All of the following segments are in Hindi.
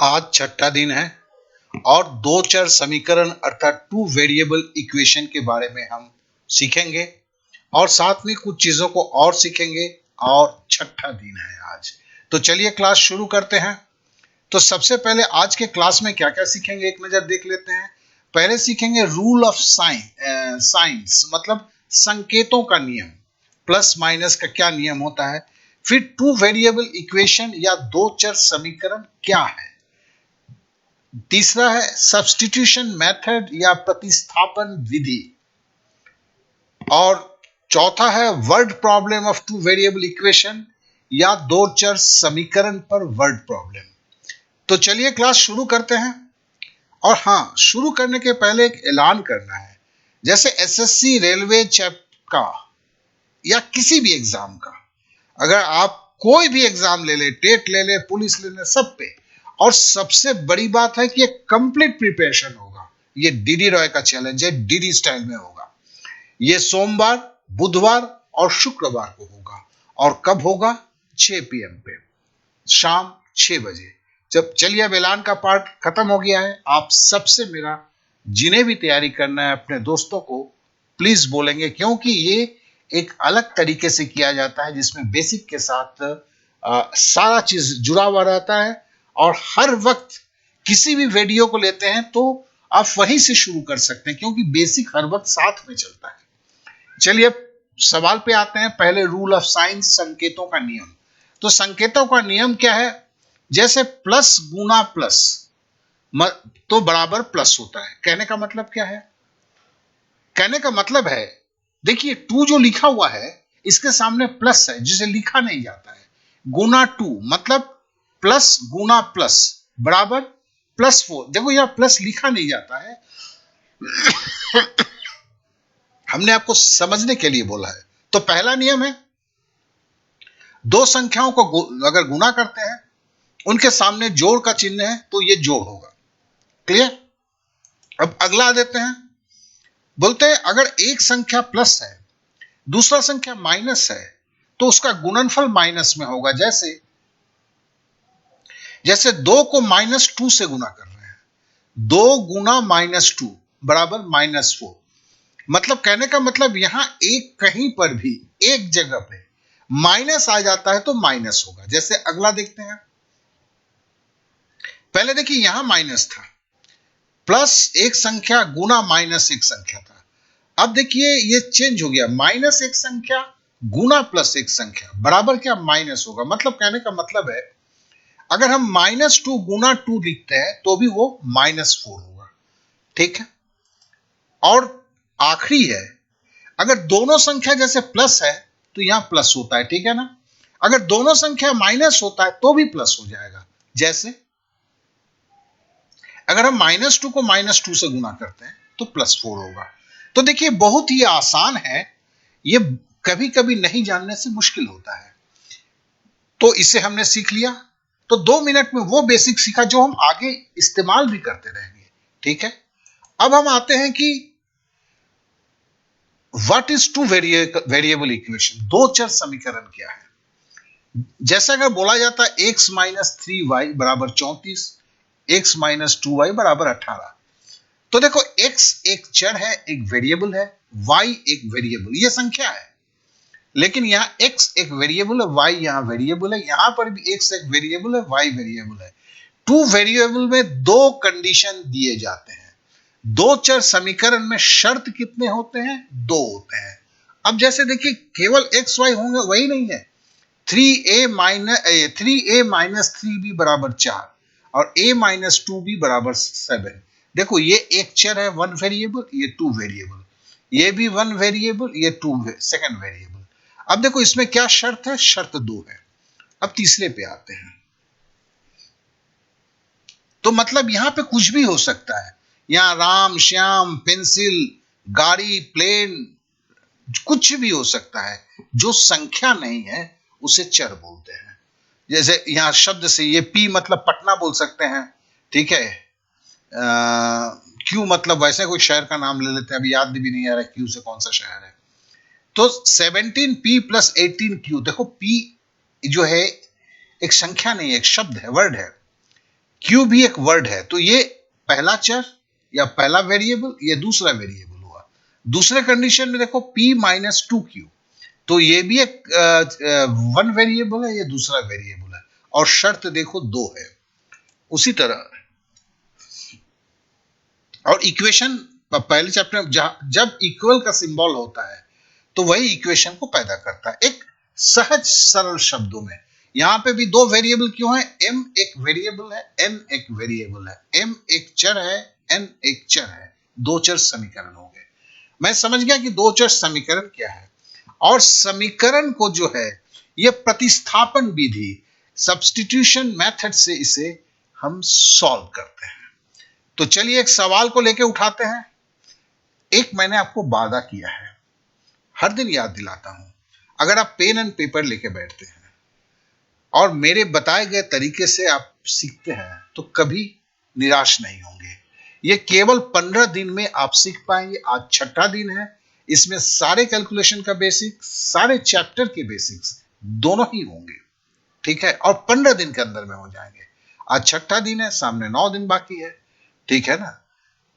आज छठा दिन है और दो चर समीकरण अर्थात टू वेरिएबल इक्वेशन के बारे में हम सीखेंगे और साथ में कुछ चीजों को और सीखेंगे और छठा दिन है आज। तो चलिए क्लास शुरू करते हैं। तो सबसे पहले आज के क्लास में क्या क्या सीखेंगे एक नजर देख लेते हैं। पहले सीखेंगे रूल ऑफ साइंस मतलब संकेतों का नियम, प्लस माइनस का क्या नियम होता है। फिर टू वेरिएबल इक्वेशन या दो चर समीकरण क्या है। तीसरा है सब्स्टिट्यूशन मेथड या प्रतिस्थापन विधि। और चौथा है word problem of two variable equation या दो चर समीकरण पर वर्ड प्रॉब्लम। तो चलिए क्लास शुरू करते हैं। और हाँ, शुरू करने के पहले एक ऐलान करना है। जैसे एसएससी, रेलवे, चैप का या किसी भी एग्जाम का, अगर आप कोई भी एग्जाम ले ले, टेट ले ले, पुलिस ले ले, सब पे, और सबसे बड़ी बात है कि ये कंप्लीट प्रिपरेशन होगा। ये डीडी रॉय का चैलेंज है, डीडी स्टाइल में होगा। ये सोमवार, बुधवार और शुक्रवार को होगा। और कब होगा? 6 PM पे, शाम 6 बजे। जब चलिए अब ऐलान का पार्ट खत्म हो गया है। आप सबसे मेरा, जिन्हें भी तैयारी करना है अपने दोस्तों को प्लीज बोलेंगे, क्योंकि ये एक अलग तरीके से किया जाता है जिसमें बेसिक के साथ सारा चीज जुड़ा हुआ रहता है। और हर वक्त किसी भी वीडियो को लेते हैं तो आप वहीं से शुरू कर सकते हैं, क्योंकि बेसिक हर वक्त साथ में चलता है। चलिए अब सवाल पे आते हैं। पहले रूल ऑफ साइंस, संकेतों का नियम। तो संकेतों का नियम क्या है? जैसे प्लस गुना प्लस तो बराबर प्लस होता है। कहने का मतलब क्या है? कहने का मतलब है, देखिए टू जो लिखा हुआ है इसके सामने प्लस है जिसे लिखा नहीं जाता है। गुना टू मतलब प्लस गुना प्लस बराबर +4। देखो यहां प्लस लिखा नहीं जाता है, हमने आपको समझने के लिए बोला है। तो पहला नियम है, दो संख्याओं को अगर गुना करते हैं, उनके सामने जोड़ का चिन्ह है तो ये जोड़ होगा। क्लियर? अब अगला देते हैं। बोलते हैं अगर एक संख्या प्लस है, दूसरा संख्या माइनस है, तो उसका गुणनफल माइनस में होगा। जैसे जैसे 2 को -2 से गुना कर रहे हैं, 2 गुना -2 बराबर -4। मतलब कहने का मतलब यहां एक कहीं पर भी एक जगह पे माइनस आ जाता है तो माइनस होगा। जैसे अगला देखते हैं। पहले देखिए यहां माइनस था, प्लस एक संख्या गुना माइनस एक संख्या था। अब देखिए ये चेंज हो गया, माइनस एक संख्या गुना प्लस एक संख्या बराबर क्या? माइनस होगा। मतलब कहने का मतलब है अगर हम -2 गुना 2 लिखते हैं तो भी वो -4 होगा। ठीक है? और आखिरी है, अगर दोनों संख्या जैसे प्लस है तो यहां प्लस होता है। ठीक है ना? अगर दोनों संख्या माइनस होता है तो भी प्लस हो जाएगा। जैसे अगर हम -2 को -2 से गुना करते हैं तो +4 होगा। तो देखिए बहुत ही आसान है, ये कभी कभी नहीं जानने से मुश्किल होता है। तो इसे हमने सीख लिया। तो 2 मिनट में वो बेसिक सीखा जो हम आगे इस्तेमाल भी करते रहेंगे। ठीक है? अब हम आते हैं कि what is two variable equation, दो चर समीकरण क्या है। जैसा अगर बोला जाता है x - 3y बराबर 34, x - 2y बराबर 18। तो देखो x एक चर है, एक वेरिएबल है, y एक वेरिएबल, ये संख्या है। लेकिन यहाँ x एक वेरिएबल है, y यहाँ वेरिएबल है, यहां पर भी x एक वेरिएबल है, y वेरिएबल है। टू वेरिएबल में दो कंडीशन दिए जाते हैं। दो चर समीकरण में शर्त कितने होते हैं? दो होते हैं। अब जैसे देखिए केवल x y होंगे वही नहीं है। 3a - 3b बराबर 4 और a-2b बराबर 7। देखो ये एक चर है, वन वेरिएबल, ये टू वेरिएबल, ये भी वन वेरिएबल, ये टू सेकंड वेरिएबल। अब देखो इसमें क्या शर्त है? शर्त 2 है। अब तीसरे पे आते हैं। तो मतलब यहां पे कुछ भी हो सकता है। यहां राम, श्याम, पेंसिल, गाड़ी, प्लेन, कुछ भी हो सकता है। जो संख्या नहीं है उसे चर बोलते हैं। जैसे यहां शब्द से ये पी मतलब पटना बोल सकते हैं। ठीक है? क्यू मतलब वैसे कोई शहर का नाम ले लेते हैं, अभी याद भी नहीं आ रहा क्यू से कौन सा शहर है। तो 17p + 18q। देखो p जो है एक संख्या नहीं है, एक शब्द है, वर्ड है। क्यू भी एक वर्ड है, तो ये पहला चर या पहला वेरिएबल, ये दूसरा वेरिएबल हुआ। दूसरे कंडीशन में देखो p माइनस टू क्यू, तो ये भी एक वन वेरिएबल है, ये दूसरा वेरिएबल है, और शर्त देखो दो है। उसी तरह और इक्वेशन पहले चैप्टर में जब इक्वल का सिंबल होता है तो वही इक्वेशन को पैदा करता है, एक सहज सरल शब्दों में। यहां पे भी दो वेरिएबल क्यों है? m एक वेरिएबल है, n एक वेरिएबल है, m एक चर है, n एक चर है, दो चर समीकरण हो गए। मैं समझ गया कि दो चर समीकरण क्या है, और समीकरण को जो है ये प्रतिस्थापन विधि, सब्स्टिट्यूशन मेथड से इसे हम सॉल्व करते हैं। तो चलिए एक सवाल को लेके उठाते हैं। एक मैंने आपको वादा किया है, हर दिन याद दिलाता हूं, अगर आप पेन एंड पेपर लेके बैठते हैं और मेरे बताए गए तरीके से आप सीखते हैं तो कभी निराश नहीं होंगे। ये केवल 15 दिन में आप सीख पाएंगे। आज छठा दिन है, इसमें सारे कैलकुलेशन का बेसिक, सारे चैप्टर के बेसिक्स दोनों ही होंगे, ठीक है, और 15 दिन के अंदर में हो जाएंगे। आज छठा दिन है, सामने 9 दिन बाकी है, ठीक है ना।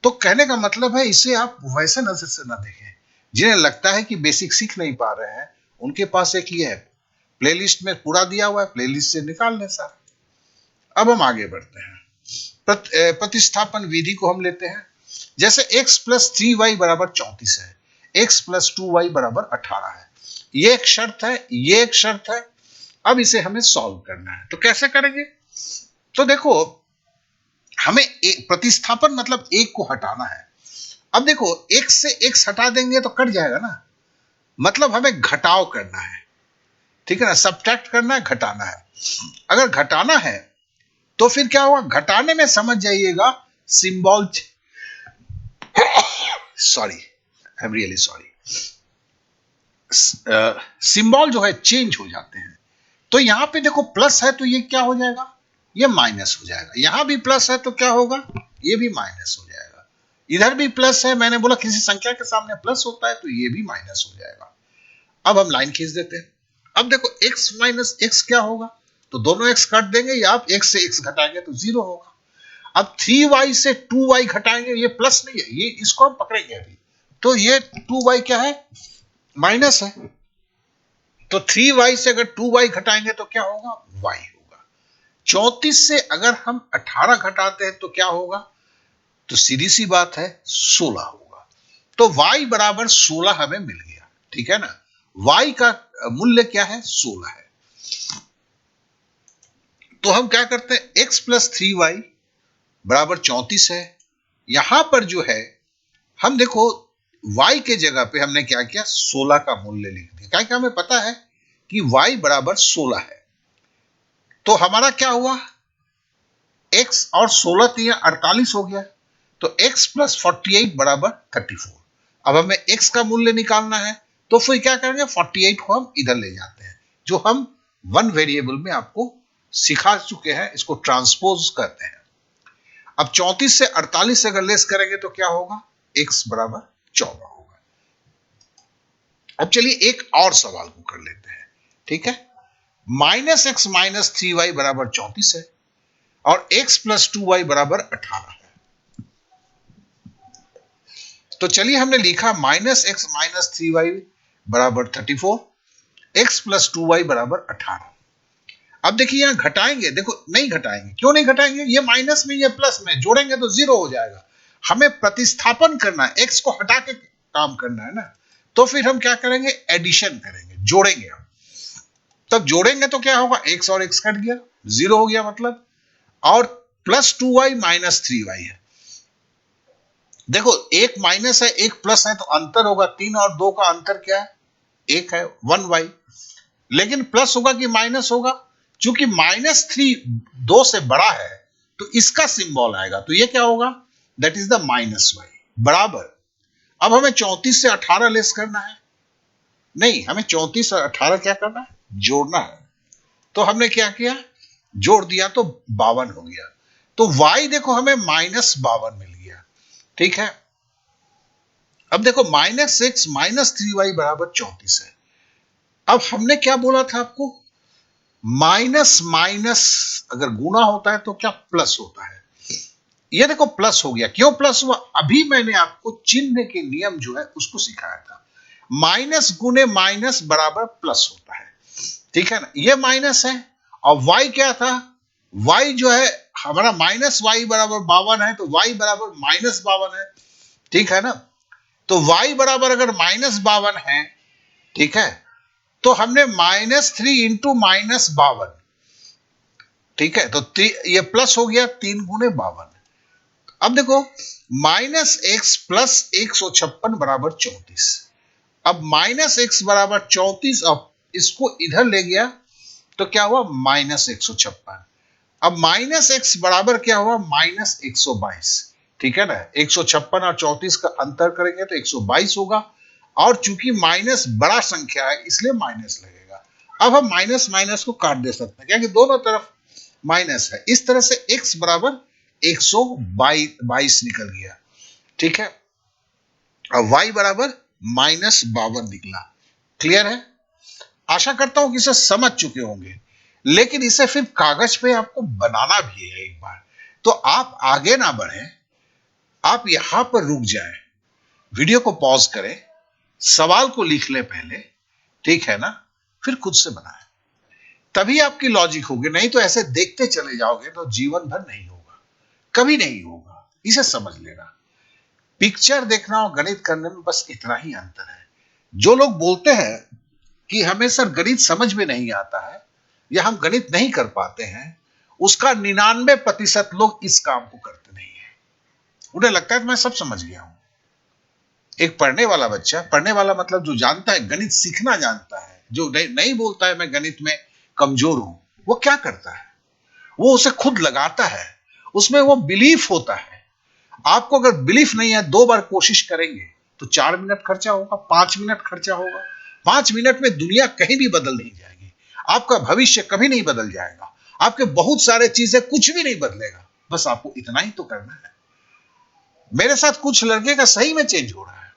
तो कहने का मतलब है इसे आप वैसे नजर से ना देखें। जिन्हें लगता है कि बेसिक सीख नहीं पा रहे हैं, उनके पास एक ये है, प्लेलिस्ट में पूरा दिया हुआ है, प्लेलिस्ट से निकाल लें सर। अब हम आगे बढ़ते हैं। प्रतिस्थापन विधि को हम लेते हैं। जैसे x प्लस थ्री वाई बराबर 34 है, x प्लस टू वाई बराबर 18 है, ये एक शर्त है, ये एक शर्त है। अब इसे हमें सॉल्व करना है, तो कैसे करेंगे? तो देखो, हमें प्रतिस्थापन मतलब एक को हटाना है। अब देखो, x से x हटा देंगे तो कट जाएगा ना, मतलब हमें घटाव करना है, ठीक है ना, सब्ट्रैक्ट करना है, घटाना है। अगर घटाना है तो फिर क्या होगा? घटाने में समझ जाइएगा symbol, sorry, I am really sorry, symbol जो है चेंज हो जाते हैं। तो यहां पे देखो प्लस है तो ये क्या हो जाएगा? ये माइनस हो जाएगा। यहां भी प्लस है तो क्या होगा? ये भी माइनस हो जाएगा। इधर भी प्लस है, मैंने बोला किसी संख्या के सामने प्लस होता है तो ये भी माइनस हो जाएगा। अब हम लाइन खींच देते हैं। अब देखो x माइनस एक्स क्या होगा? तो दोनों x काट देंगे, या आप x से x घटाएंगे तो जीरो होगा। अब 3y से 2y घटाएंगे, ये प्लस नहीं है, ये इसको हम पकड़ेंगे अभी, तो ये 2y क्या है? माइनस है। तो 3y से अगर 2y घटाएंगे तो क्या होगा? y होगा। 34 से अगर हम 18 घटाते हैं तो क्या होगा? तो सीधी सी बात है, 16 होगा। तो y बराबर 16 हमें मिल गया, ठीक है ना। y का मूल्य क्या है? 16 है। तो हम क्या करते हैं, x प्लस थ्री वाई बराबर 34 है। यहां पर जो है हम देखो, y के जगह पे हमने क्या किया? 16 का मूल्य लिख दिया, क्योंकि हमें पता है कि y बराबर 16 है। तो हमारा क्या हुआ? x और 16 तीन 48 हो गया, तो x प्लस 48 बराबर 34। अब हमें x का मूल्य निकालना है, तो फिर क्या करेंगे? 48 को हम इधर ले जाते हैं, जो हम वन वेरिएबल में आपको सिखा चुके हैं, इसको ट्रांसपोज करते हैं। अब 34 से 48 से अगर लेस करेंगे तो क्या होगा? x बराबर 14 होगा। अब चलिए एक और सवाल को कर लेते हैं, ठीक है। Minus X minus three Y बराबर 34 है, और x प्लस टू वाई बराबर 18 है। तो चलिए हमने लिखा minus X minus three Y बराबर 34, x प्लस टू वाई बराबर 18। अब देखिए यहां घटाएंगे, देखो नहीं घटाएंगे, क्यों नहीं घटाएंगे? ये माइनस में ये प्लस में जोड़ेंगे तो जीरो हो जाएगा। हमें प्रतिस्थापन करना है, x को हटा के काम करना है ना। तो फिर हम क्या करेंगे? एडिशन करेंगे, जोड़ेंगे हम। तब जोड़ेंगे तो क्या होगा? x और x कट गया, जीरो हो गया मतलब। और plus two Y minus three Y है। देखो एक माइनस है एक प्लस है, तो अंतर होगा, 3 और 2 का अंतर क्या है? 1 है, 1y। लेकिन प्लस होगा कि माइनस होगा? चूंकि माइनस थ्री 2 से बड़ा है तो इसका सिंबल आएगा, तो ये क्या होगा? That is the minus Y बराबर। अब हमें 34 से 18 लेस करना है, नहीं, हमें 34 और 18 क्या करना है? जोड़ना है। तो हमने क्या किया? जोड़ दिया तो 52 हो गया। तो y देखो हमें माइनस 52 मिल गया, ठीक है। अब देखो minus X minus three Y बराबर 34 है। अब हमने क्या बोला था आपको? माइनस माइनस अगर गुना होता है तो क्या प्लस होता है। ये देखो प्लस हो गया, क्यों प्लस हुआ, अभी मैंने आपको चिन्ह के नियम जो है उसको सिखाया था। माइनस गुने माइनस बराबर प्लस होता है, ठीक है ना, ये माइनस है। और y क्या था, y जो है हमारा माइनस वाई बराबर 52 है, तो y बराबर -52 है, ठीक है ना। तो y बराबर अगर -52 है, ठीक है, तो हमने -3 इंटू -52, ठीक है, तो ये प्लस हो गया 3 गुने 52। अब देखो -x प्लस 156 बराबर 34। अब -x बराबर 34, अब इसको इधर ले गया तो क्या हुआ, -156। अब -x बराबर क्या हुआ, -122, ठीक है ना। 156 और 34 का अंतर करेंगे तो 122 होगा, और चूंकि माइनस बड़ा संख्या है इसलिए माइनस लगेगा। अब हम माइनस माइनस को काट दे सकते हैं क्योंकि दोनों तरफ माइनस है। इस तरह से x बराबर 122 निकल गया, ठीक है, और y बराबर -52 निकला। क्लियर है, आशा करता हूं कि इसे समझ चुके होंगे। लेकिन इसे फिर कागज पे आपको बनाना भी है एक बार, तो आप आगे ना बढ़े, आप यहां पर रुक जाएं, वीडियो को पॉज करें, सवाल को लिख ले पहले, ठीक है ना, फिर खुद से बनाएं, तभी आपकी लॉजिक होगी। नहीं तो ऐसे देखते चले जाओगे तो जीवन भर नहीं होगा, कभी नहीं होगा। इसे समझ लेना, पिक्चर देखना और गणित करने में बस इतना ही अंतर है। जो लोग बोलते हैं कि हमें सर गणित समझ में नहीं आता है या हम गणित नहीं कर पाते हैं, उसका 99% लोग इस काम को करते नहीं है। उन्हें लगता है कि मैं सब समझ गया हूं। एक पढ़ने वाला बच्चा, पढ़ने वाला मतलब जो जानता है, गणित सीखना जानता है, जो नहीं बोलता है मैं गणित में कमजोर हूं, वो क्या करता है, वो उसे खुद लगाता है, उसमें वो बिलीफ होता है। आपको अगर बिलीफ नहीं है, 2 बार कोशिश करेंगे तो 4 मिनट खर्चा होगा, 5 मिनट खर्चा होगा। 5 मिनट में दुनिया कहीं भी बदल नहीं जाएगी, आपका भविष्य कभी नहीं बदल जाएगा, आपके बहुत सारे चीजें कुछ भी नहीं बदलेगा। बस आपको इतना ही तो करना है। मेरे साथ कुछ लड़के का सही में चेंज हो रहा है,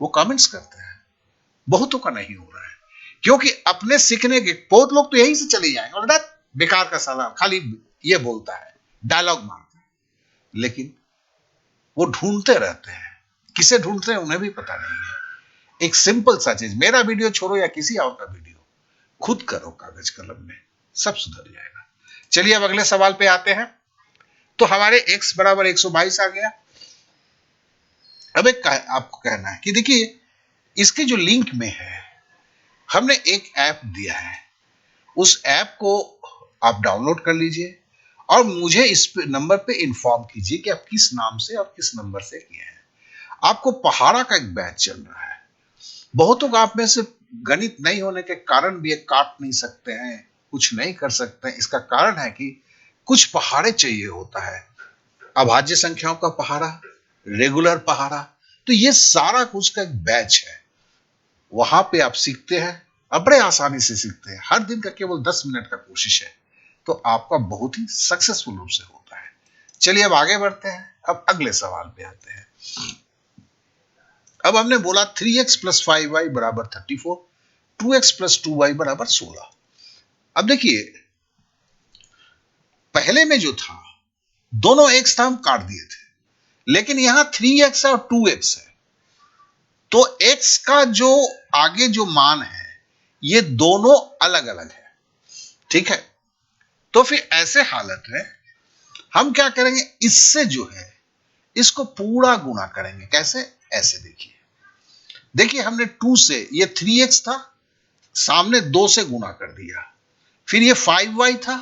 वो कमेंट्स करते हैं, बहुतों का नहीं हो रहा है, क्योंकि अपने सीखने के बहुत लोग तो यहीं से चले जाएंगे, और बेकार का सवाल, खाली ये बोलता है, डायलॉग मारता है, लेकिन वो ढूंढते रहते हैं। किसे ढूंढते हैं उन्हें भी पता नहीं है। एक सिंपल सा चीज, मेरा वीडियो छोड़ो या किसी और का वीडियो, खुद करो कागज कलम में, सब सुधर जाएगा। चलिए अब अगले सवाल पे आते हैं। तो हमारे x बराबर 122 आ गया। अब एक आपको कहना है कि देखिए, इसके जो लिंक में है, हमने एक ऐप दिया है, उस ऐप को आप डाउनलोड कर लीजिए और मुझे इस नंबर पे इंफॉर्म कीजिए कि आप किस नाम से और किस नंबर से किए हैं। आपको पहाड़ा का एक बैच चल रहा है। बहुतों को आप में से गणित नहीं होने के कारण भी एक काट नहीं सकते हैं, कुछ नहीं कर सकते हैं। इसका कारण है कि कुछ पहाड़े चाहिए होता है, अभाज्य संख्याओं का पहाड़ा, रेगुलर पहाड़ा, तो ये सारा कुछ का एक बैच है। वहां पे आप सीखते हैं और बड़े आसानी से सीखते हैं। हर दिन का केवल 10 मिनट का कोशिश है, तो आपका बहुत ही सक्सेसफुल रूप से होता है। चलिए अब आगे बढ़ते हैं, अब अगले सवाल पे आते हैं। अब हमने बोला 3x प्लस 5y बराबर 34, 2x प्लस 2y बराबर 16। अब देखिए, पहले में जो था दोनों x था, हम काट दिए थे, लेकिन यहां 3x और 2x है, तो x का जो आगे जो मान है ये दोनों अलग अलग है, ठीक है। तो फिर ऐसे हालत में हम क्या करेंगे, इससे जो है इसको पूरा गुणा करेंगे। कैसे, ऐसे देखिए, देखिए हमने 2 से, ये 3x था, सामने 2 से गुणा कर दिया, फिर ये 5y था,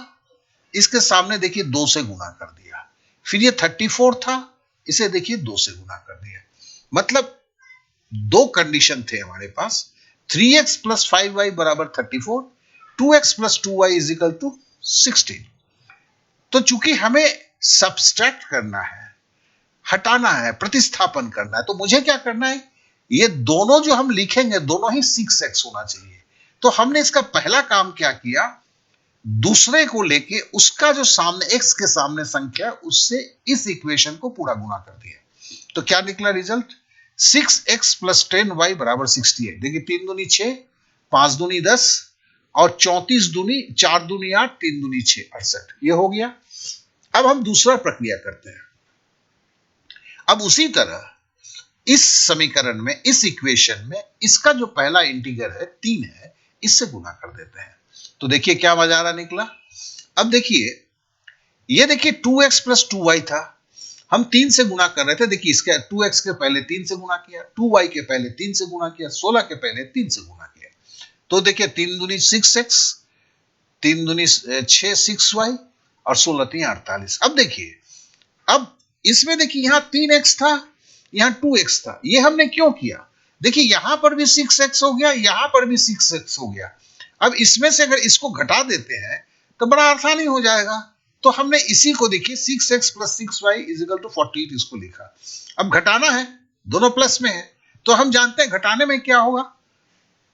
इसके सामने देखिए 2 से गुणा कर दिया, फिर ये 34 था, इसे देखिए 2 से गुणा कर दिया। मतलब दो कंडीशन थे हमारे पास, 3x प्लस 5y बराबर 34, 2x plus 2y is equal to 16। तो चूंकि हमें सब्सट्रैक्ट करना है, हटाना है, प्रतिस्थापन करना है, तो मुझे क्या करना है, ये दोनों जो हम लिखेंगे दोनों ही 6x होना चाहिए। तो हमने इसका पहला काम क्या किया, दूसरे को लेके उसका जो सामने x के सामने संख्या, उससे इस इक्वेशन को पूरा गुणा कर दिया। तो क्या निकला रिजल्ट, 6x प्लस 10y बराबर 68। देखिए 3 दूनी 6, 5 दूनी 10 और 34 दूनी 4 दूनी 8, 3 दूनी 6, 68। ये हो गया। अब हम दूसरा प्रक्रिया करते हैं। अब उसी तरह इस समीकरण में, इस इक्वेशन में, इसका जो पहला इंटीग्रल है 3 है, इससे गुना कर देते हैं। तो देखिए क्या मजारा निकला। अब देखिए, ये देखिए 2x प्लस 2y था, हम 3 से गुना कर रहे थे। देखिए इसके 2x के पहले 3 से गुना किया, 2y के पहले 3 से गुना किया, 16 के पहले 3 से गुना किया। तो देखिए 3 दूनी 6x, 3 दूनी 6 6y और 16 3 48। अब देखिए, अब इसमें देखिए यहां 3x था, यहां 2x था। ये हमने क्यों किया? देखिए यहां पर भी 6x हो गया, यहां पर भी 6x हो गया। अब इसमें से अगर इसको घटा देते हैं तो बड़ा आसानी हो जाएगा। तो हमने इसी को देखिए 6x plus 6y is equal to 48 इसको लिखा। अब घटाना है, दोनों प्लस में है, तो हम जानते हैं घटाने में क्या होगा।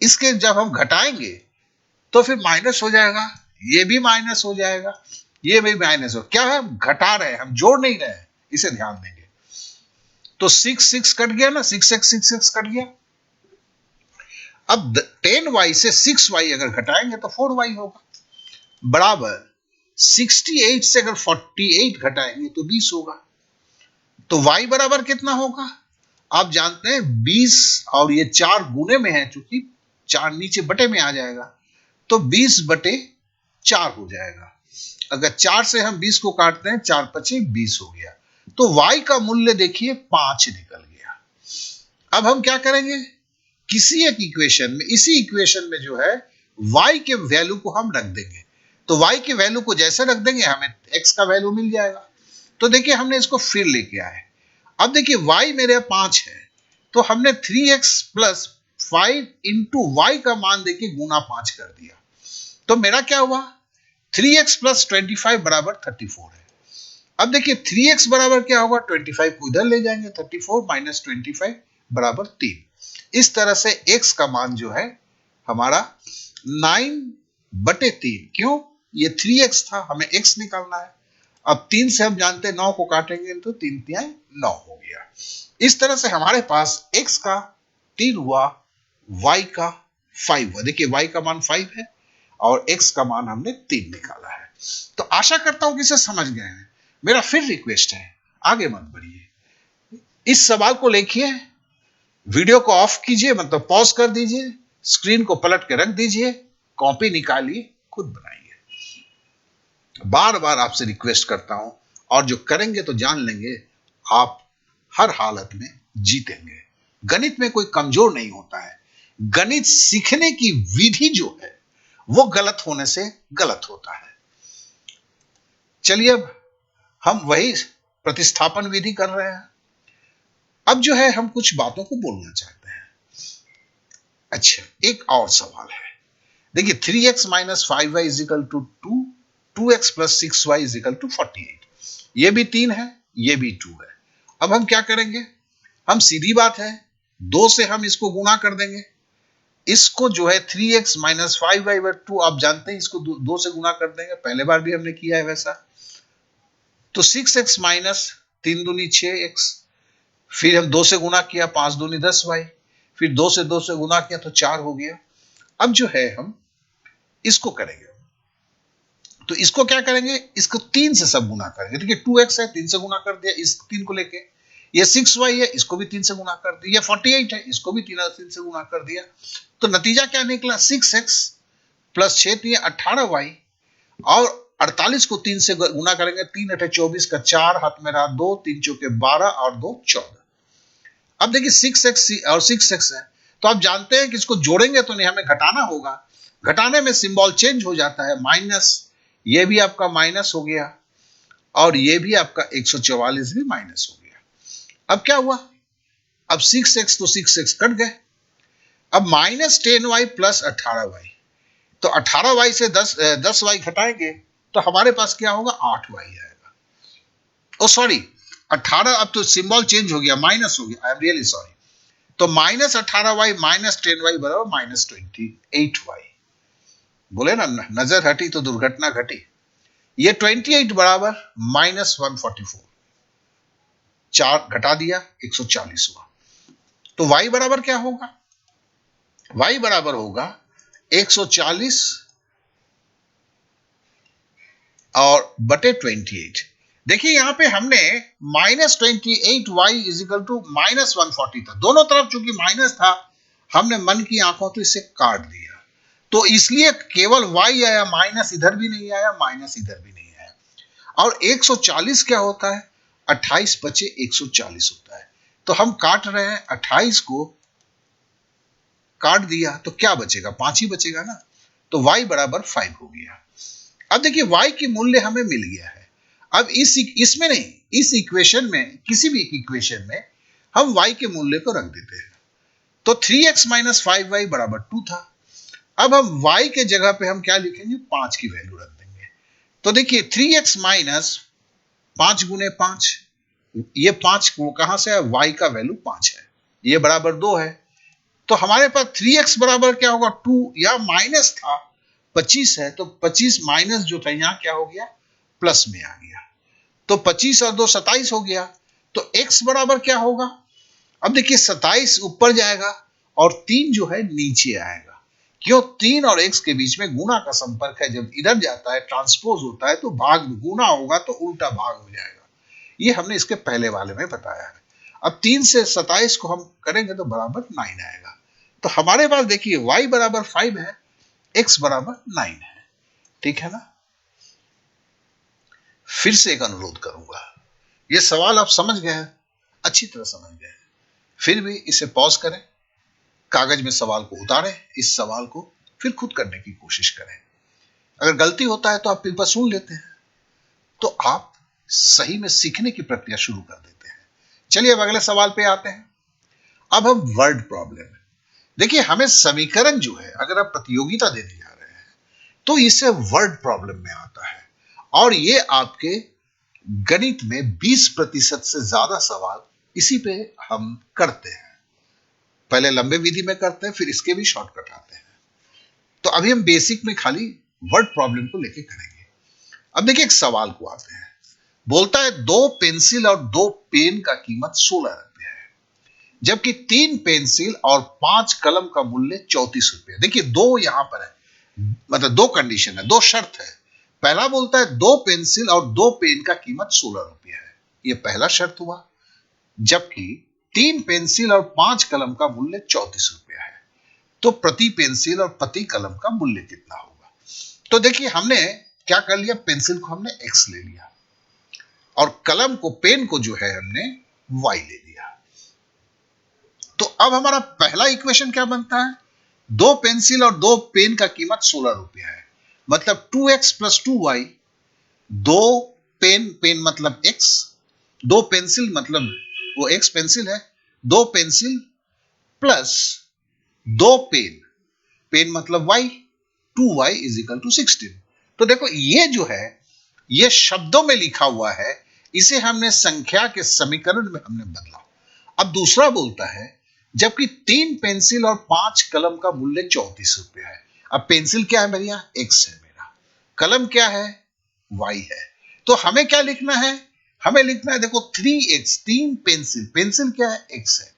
इसके जब हम घटाएंगे तो फिर माइनस हो जाएगा, ये भी माइनस हो जाएगा, ये भी माइनस हो। क्या है, हम घटा रहे हैं, हम जोड़ नहीं रहे हैं, इसे ध्यान देंगे। तो 6 6 कट गया ना, 6x कट गया। अब 10y से 6y अगर घटाएंगे तो 4y होगा, बराबर 68 से अगर 48 घटाएंगे तो 20 होगा। तो y बराबर कितना होगा? आप जानते हैं 20, और ये 4 गुने में है, चूंकि 4 नीचे बटे में आ जाएगा, तो 20 बटे 4 हो जाएगा। अगर 4 से हम 20 को काटते हैं, 4 पचे 20 हो गया। तो y का मूल्य देखिए 5 निकल गया। अब हम क्या करेंगे, किसी एक इक्वेशन में, इसी इक्वेशन में जो है y के वैल्यू को हम रख देंगे। तो y के वैल्यू को जैसे रख देंगे हमें x का वैल्यू मिल जाएगा। तो देखिए हमने इसको फिर लेके आए। अब देखिए y मेरे 5 है, तो हमने 3x प्लस 5 इंटू वाई का मान देखिए गुना 5 कर दिया। तो मेरा क्या हुआ, 3x प्लस 25 बराबर 34 है। अब देखिए 3x बराबर क्या होगा, 25 को इधर ले जाएंगे, 34 माइनस 25 बराबर 3। इस तरह से x का मान जो है हमारा 9/3। क्यों, ये 3x था, हमें x निकालना है। अब 3 से हम जानते हैं 9 को काटेंगे तो 3 3 9 हो गया। इस तरह से हमारे पास x का 3 हुआ, y का 5 हुआ। देखिए y का मान 5 है और x का मान हमने 3 निकाला है। तो आशा करता हूं कि इसे समझ गए हैं। मेरा फिर रिक्वेस्ट है, आगे मत बढ़िए, इस सवाल को लिखिए, वीडियो को ऑफ कीजिए, मतलब पॉज कर दीजिए, स्क्रीन को पलट के रख दीजिए, कॉपी निकालिए, खुद बनाइए। बार बार आपसे रिक्वेस्ट करता हूं, और जो करेंगे तो जान लेंगे आप हर हालत में जीतेंगे। गणित में कोई कमजोर नहीं होता है, गणित सीखने की विधि जो है वो गलत होने से गलत होता है। चलिए अब हम वही प्रतिस्थापन विधि कर रहे हैं। अब जो है हम कुछ बातों को बोलना चाहते हैं। अच्छा, एक और सवाल है, देखिए 3x minus 5y is equal to 2, 2x plus 6y is equal to 48। ये भी 3 है, ये भी 2 है। अब हम क्या करेंगे, हम सीधी बात है 2 से हम इसको गुणा कर देंगे। इसको जो है 3x माइनस 5y/2, आप जानते हैं इसको 2 से गुणा कर देंगे, पहले बार भी हमने किया है वैसा। तो 6x माइनस 3 दूनी 6x, फिर हम 2 से गुणा किया, 5 दूनी 10y, फिर 2 से 2 से गुणा किया तो 4 हो गया। अब जो है हम इसको करेंगे, तो इसको क्या करेंगे, इसको 3 से सब गुणा करेंगे। देखिए 2x है, 3 से गुणा कर दिया इस 3 को लेके, ये 6y है, इसको भी 3 से गुणा कर दिया, 48 है, इसको भी 3 से गुणा कर दिया। तो नतीजा क्या निकला, 6x प्लस 6 3 18y, और 48 को 3 से गुणा करेंगे, 3 8 24 का 4, हाथ में रहा 2, 3 चौके 12 और 2 14। अब देखिए 6x और 6x है, तो आप जानते हैं कि इसको जोड़ेंगे तो नहीं, हमें घटाना होगा। घटाने में सिंबल चेंज हो जाता है, माइनस, ये भी आपका माइनस हो गया, और ये भी आपका 144 भी माइनस हो गया। अब क्या हुआ, अब 6x तो 6x कट गए। अब माइनस 10y प्लस 18y, तो 18y से 10y घटाएंगे तो हमारे पास क्या होगा, 8y आएगा। ओ सॉरी, 18, अब तो सिंबल चेंज हो गया, माइनस हो गया, आई एम रियली सॉरी। तो माइनस 18y माइनस 10y बराबर माइनस 28y। बोले ना, नजर हटी तो दुर्घटना घटी। ये 28 बराबर माइनस 144, 4 घटा दिया 140 हुआ। तो y बराबर क्या होगा, y बराबर होगा 140 और बटे 28। देखिए यहां पे हमने -28y इजिकल टू -140 था, दोनों तरफ चूंकि माइनस था हमने मन की आंखों तो इसे काट दिया, तो इसलिए केवल y आया, माइनस इधर भी नहीं आया, माइनस इधर भी नहीं आया। और 140 क्या होता है, 28 बचे 140 होता है, तो हम काट रहे हैं 28 को काट दिया तो क्या बचेगा, 5 ही बचेगा ना, तो y बराबर 5 हो गया। अब देखिए y की मूल्य हमें मिल गया है। अब इसमें नहीं, इस इक्वेशन में, किसी भी इक्वेशन में हम y के मूल्य को रख देते हैं, तो 3x माइनस 5y बराबर 2 था। अब हम y के जगह पे हम क्या लिखेंगे, 5 की वैल्यू रख देंगे। तो देखिए 3x माइनस 5 गुने 5, ये 5 को कहां से है, y का वैल्यू 5 है, ये बराबर 2 है, तो हमारे पास 3x बराबर क्या होगा 2, या माइनस था 25 है, तो 25 माइनस जो था यहां क्या हो गया, प्लस में आ गया, तो 25 और 2 27 हो गया, तो x बराबर क्या होगा, अब देखिए 27 ऊपर जाएगा और 3 जो है नीचे आएगा, क्यों, 3 और x के बीच में गुना का संपर्क है, जब इधर जाता है ट्रांसपोज होता है तो भाग गुना होगा तो उल्टा भाग हो जाएगा, ये हमने इसके पहले वाले में बताया है। अब 3 से 27 को हम करेंगे तो बराबर 9 आएगा, तो हमारे पास देखिए y बराबर 5 है, x बराबर 9 है, ठीक है ना। फिर से एक अनुरोध करूंगा, यह सवाल आप समझ गए हैं, अच्छी तरह समझ गए हैं, फिर भी इसे पॉज करें, कागज में सवाल को उतारें, इस सवाल को फिर खुद करने की कोशिश करें, अगर गलती होता है तो आप पेपर सुन लेते हैं, तो आप सही में सीखने की प्रक्रिया शुरू कर देते हैं। चलिए अब अगले सवाल पे आते हैं। अब हम वर्ड प्रॉब्लम, देखिए हमें समीकरण जो है, अगर आप प्रतियोगिता देने जा रहे हैं तो इसे वर्ड प्रॉब्लम में आता है, और ये आपके गणित में 20% से ज्यादा सवाल इसी पे हम करते हैं, पहले लंबे विधि में करते हैं, फिर इसके भी शॉर्टकट आते हैं, तो अभी हम बेसिक में खाली वर्ड प्रॉब्लम को लेके करेंगे। अब देखिए एक सवाल को आते हैं, बोलता है 2 पेंसिल और 2 पेन का कीमत 16 रुपए है, जबकि 3 पेंसिल और 5 कलम का मूल्य 34 रुपए। देखिए दो यहां पर है, मतलब दो कंडीशन है, दो शर्त है। पहला बोलता है 2 पेंसिल और 2 पेन का कीमत 16 रुपए है, यह पहला शर्त हुआ, जबकि 3 पेंसिल और 5 कलम का मूल्य 34 रुपया है, तो प्रति पेंसिल और प्रति कलम का मूल्य कितना होगा। तो देखिए हमने क्या कर लिया, पेंसिल को हमने x ले लिया और कलम को, पेन को जो है हमने y ले लिया, तो अब हमारा पहला इक्वेशन क्या बनता है, 2 पेंसिल और 2 पेन का कीमत 16 रुपया है, मतलब 2x plus 2y, 2 pen, pen मतलब x, 2 पेंसिल मतलब वो x पेंसिल है, 2 पेंसिल प्लस 2 पेन, पेन मतलब y, 2y is equal to 16। तो देखो ये जो है, ये शब्दों में लिखा हुआ है, इसे हमने संख्या के समीकरण में हमने बदला। अब दूसरा बोलता है जबकि 3 पेंसिल और 5 कलम का मूल्य 34 रुपया है। अब पेंसिल क्या है मेरे यहां, x है मेरा, कलम क्या है, y है, तो हमें क्या लिखना है, हमें लिखना है देखो 3x, 3 पेंसिल, पेंसिल क्या है, x है,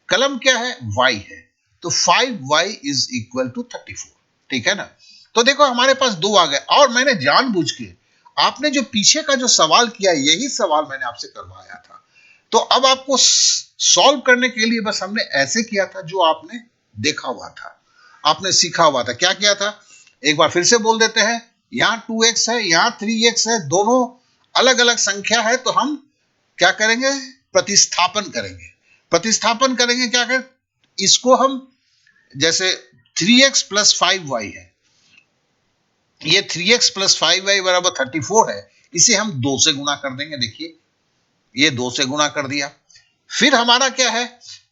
कलम क्या है, y है, तो 5y इज इक्वल टू 34, ठीक है ना। तो देखो हमारे पास दो आ गए, और मैंने जानबूझ के, आपने जो पीछे का जो सवाल किया यही सवाल मैंने आपसे करवाया था, तो अब आपको सॉल्व करने के लिए बस हमने ऐसे किया था जो आपने देखा हुआ था, आपने सीखा हुआ था। क्या किया था, एक बार फिर से बोल देते हैं, यहां 2x है, यहां 3x है, दोनों अलग अलग संख्या है, तो हम क्या करेंगे, प्रतिस्थापन करेंगे। प्रतिस्थापन करेंगे क्या करें, इसको हम, जैसे 3x प्लस 5y है, ये 3x प्लस 5y बराबर 34 है, इसे हम 2 से गुणा कर देंगे, देखिए ये 2 से गुणा कर दिया। फिर हमारा क्या है,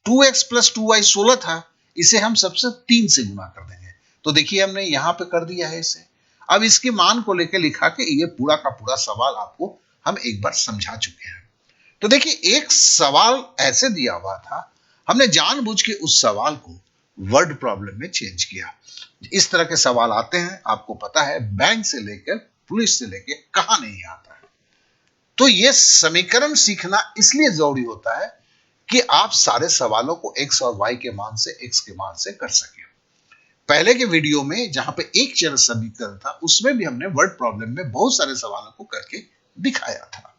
2x प्लस 2y 16 था, इसे हम सबसे 3 से गुणा कर देंगे, तो देखिए हमने यहां पे कर दिया है इसे। अब इसके मान को लेकर लिखा के ये पूरा का पूरा सवाल आपको हम एक बार समझा चुके हैं। तो देखिए एक सवाल ऐसे दिया हुआ था, हमने जानबूझ के उस सवाल को वर्ड प्रॉब्लम में चेंज किया। इस तरह के सवाल आते हैं, आपको पता है, बैंक से लेकर पुलिस से लेकर कहां नहीं आता है। तो यह समीकरण सीखना इसलिए जरूरी होता है कि आप सारे सवालों को x और y के मान से, x के मान से कर सकें। पहले के वीडियो में जहां पे एक चर समीकरण था, उसमें भी हमने वर्ड प्रॉब्लम में बहुत सारे सवालों को करके दिखाया था।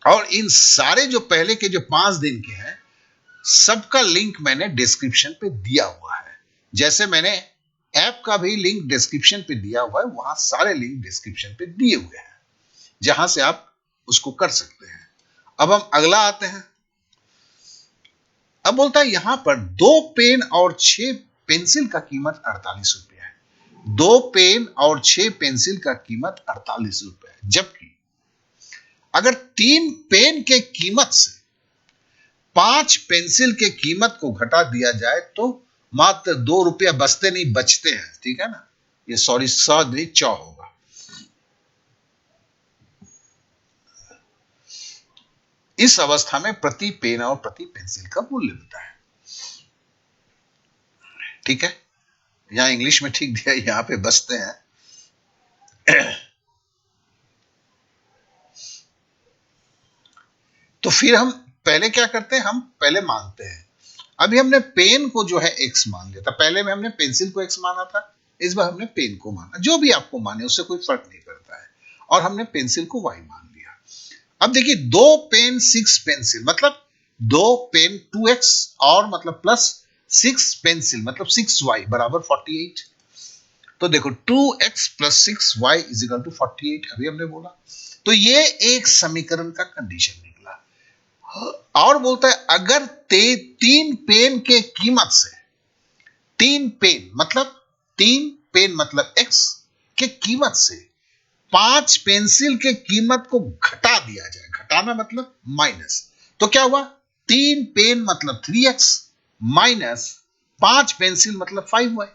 और इन सारे जो पहले के जो 5 दिन के हैं, सबका लिंक मैंने डिस्क्रिप्शन पे दिया हुआ है। जैसे मैंने ऐप का भी लिंक डिस्क्रिप्शन पे दिया हुआ है, वहां सारे लिंक डिस्क्रिप्शन पे दिए हुए हैं, जहां से आप उसको कर सकते हैं। अब हम अगला आते हैं। अब बोलता है यहां पर 2 पेन और 6 पेंसिल का कीमत 48 रुपया है। 2 पेन और 6 पेंसिल का कीमत 48 रुपया है, जबकि अगर 3 पेन के कीमत से 5 पेंसिल के कीमत को घटा दिया जाए तो मात्र 2 रुपया बचते नहीं, बचते हैं। ठीक है ना, ये सॉरी सौ नहीं चौ होगा। इस अवस्था में प्रति पेन और प्रति पेंसिल का मूल्य होता है। ठीक है, यहां इंग्लिश में ठीक दिया, यहां पे बचते हैं। तो फिर हम पहले क्या करते हैं, हम पहले मानते हैं। अभी हमने पेन को जो है एक्स मान लिया था, पहले में हमने पेंसिल को एक्स माना था, इस बार हमने पेन को माना। जो भी आपको माने उससे कोई फर्क नहीं पड़ता है। और हमने पेंसिल को वाई मान लिया। अब देखिए 2 पेन 6 पेंसिल मतलब 2 पेन 2x और मतलब प्लस 6 पेंसिल मतलब 6y बराबर 48। तो देखो 2x plus 6y is equal to 48 अभी हमने बोला। तो ये एक समीकरण का कंडीशन निकला। और बोलता है अगर 3 पेन के कीमत से 3 पेन मतलब x के कीमत से 5 पेंसिल के कीमत को घटा दिया जाए, घटाना मतलब माइनस, तो क्या हुआ, 3 पेन मतलब 3x माइनस 5 पेंसिल मतलब 5y,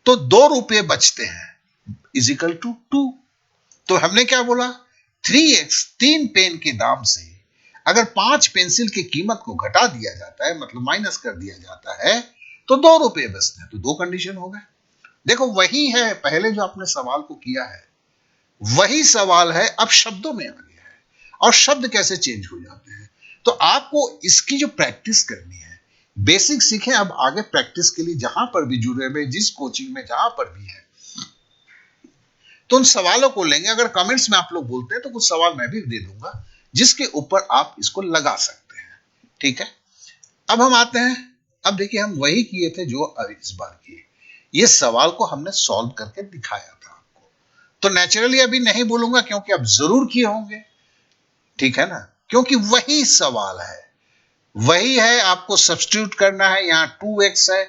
तो 2 रुपये बचते हैं इज इक्वल टू 2। तो हमने क्या बोला, 3x 3 पेन के दाम से अगर 5 पेंसिल की कीमत को घटा दिया जाता है मतलब माइनस कर दिया जाता है तो 2 रुपये बचते हैं। तो 2 कंडीशन हो गए। देखो वही है पहले जो आपने सवाल को किया है, वही सवाल है, अब शब्दों में आ गया है। और शब्द कैसे चेंज हो जाते हैं, तो आपको इसकी जो प्रैक्टिस करनी है, बेसिक सीखें। अब आगे प्रैक्टिस के लिए जहां पर भी जुड़े हुए, जिस कोचिंग में जहां पर भी है, तो उन सवालों को लेंगे। अगर कमेंट्स में आप लोग बोलते हैं तो कुछ सवाल मैं भी दे दूंगा जिसके ऊपर आप इसको लगा सकते हैं। ठीक है, अब हम आते हैं। अब देखिए हम वही किए थे जो इस बार किए, ये सवाल को हमने सॉल्व करके दिखाया था आपको। तो नेचुरली अभी नहीं बोलूंगा क्योंकि आप जरूर किए होंगे। ठीक है ना, क्योंकि वही सवाल है, वही है, आपको सब्स्टिट्यूट करना है। यहाँ 2x है,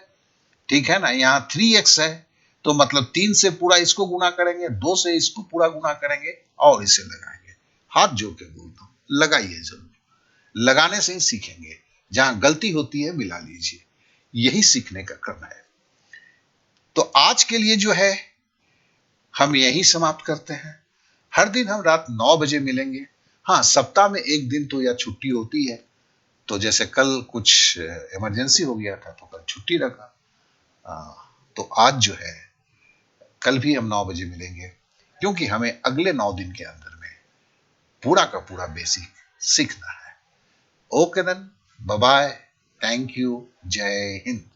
ठीक है ना, यहाँ 3x है, तो मतलब 3 से पूरा इसको गुना करेंगे, 2 से इसको पूरा गुना करेंगे और इसे लगाएंगे। हाथ जोड़ के बोलता हूं, लगाइए जरूर, लगाने से ही सीखेंगे। जहां गलती होती है मिला लीजिए, यही सीखने का क्रम है। तो आज के लिए जो है हम यही समाप्त करते हैं। हर दिन हम रात 9 बजे मिलेंगे। हाँ, सप्ताह में एक दिन तो या छुट्टी होती है, तो जैसे कल कुछ इमरजेंसी हो गया था तो कल छुट्टी रखा। तो आज जो है कल भी हम 9 बजे मिलेंगे, क्योंकि हमें अगले 9 दिन के अंदर में पूरा का पूरा बेसिक सीखना है। Okay then, bye bye, thank you, जय हिंद।